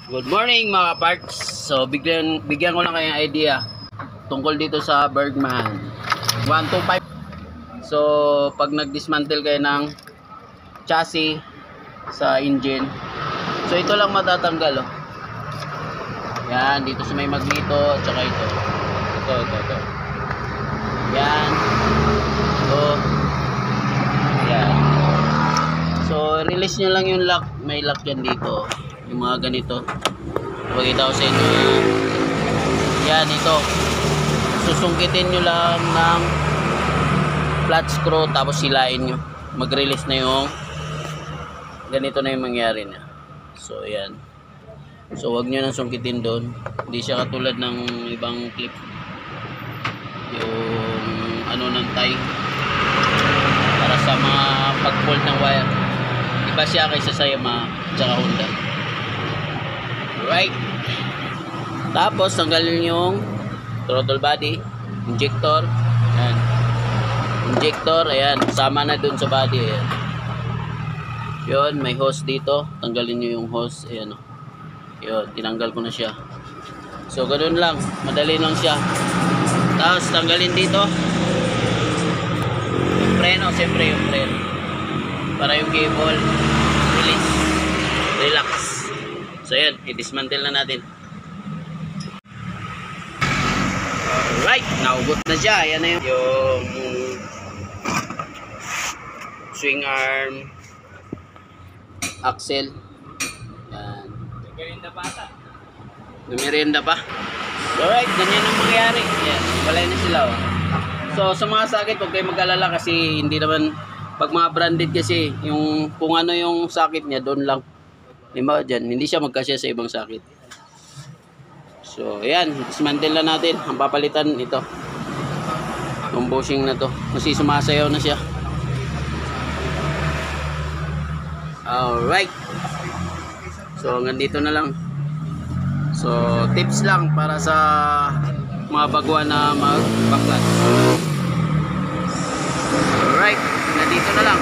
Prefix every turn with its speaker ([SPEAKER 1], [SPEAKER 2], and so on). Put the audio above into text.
[SPEAKER 1] Good morning mga parts. So bigyan ko lang kayong idea tungkol dito sa Bergman 125. So pag nag-dismantle kayo ng chassis sa engine, so ito lang matatanggal, oh. Yan, dito sa may magneto at saka ito. Ito. Yan. Ito. Yan. So release nyo lang yung lock. May lock yan dito. Yung mga ganito. Pakita ko sa inyo. Yan, ito. Susungkitin nyo lang ng flat screw tapos silain nyo. Mag-release na yung ganito na yung mangyari na. So yan. So wag nyo nang sungkitin doon. Hindi siya katulad ng ibang clip. Yung ano ng tie para sa mga pag-fold ng wire. Iba siya kaysa sa Yamaha tsaka Honda. Right. Tapos tanggalin yung throttle body, injector. Ayan. Injector, ayan, sama na dun sa body, ayan. Yun, may hose dito. Tanggalin nyo yung hose, ayan, oh. Yun, tinanggal ko na siya. So ganoon lang, madali lang siya. Tapos tanggalin dito yung preno, siyempre yung preno, para yung cable release, relax. So yan, i-dismantle na natin. Alright, naugot na siya. Yan na yung swing arm, axle. Yan.
[SPEAKER 2] Merienda pa ata.
[SPEAKER 1] Merienda pa. Alright, ganyan ang mangyayari. Yan, walay na sila, oh. So sa mga sakit, huwag kayo mag-alala kasi hindi naman, pag mga branded kasi, yung kung ano yung sakit niya, doon lang. Diba dyan, hindi siya magkasya sa ibang sakit. So ayan, dismantle na natin. Ang papalitan ito, yung bushing na to, kasi sumasayaw na siya. Alright, so hanggang dito na lang. So tips lang para sa mga baguhan na magbaklas. Alright, hanggang dito na lang.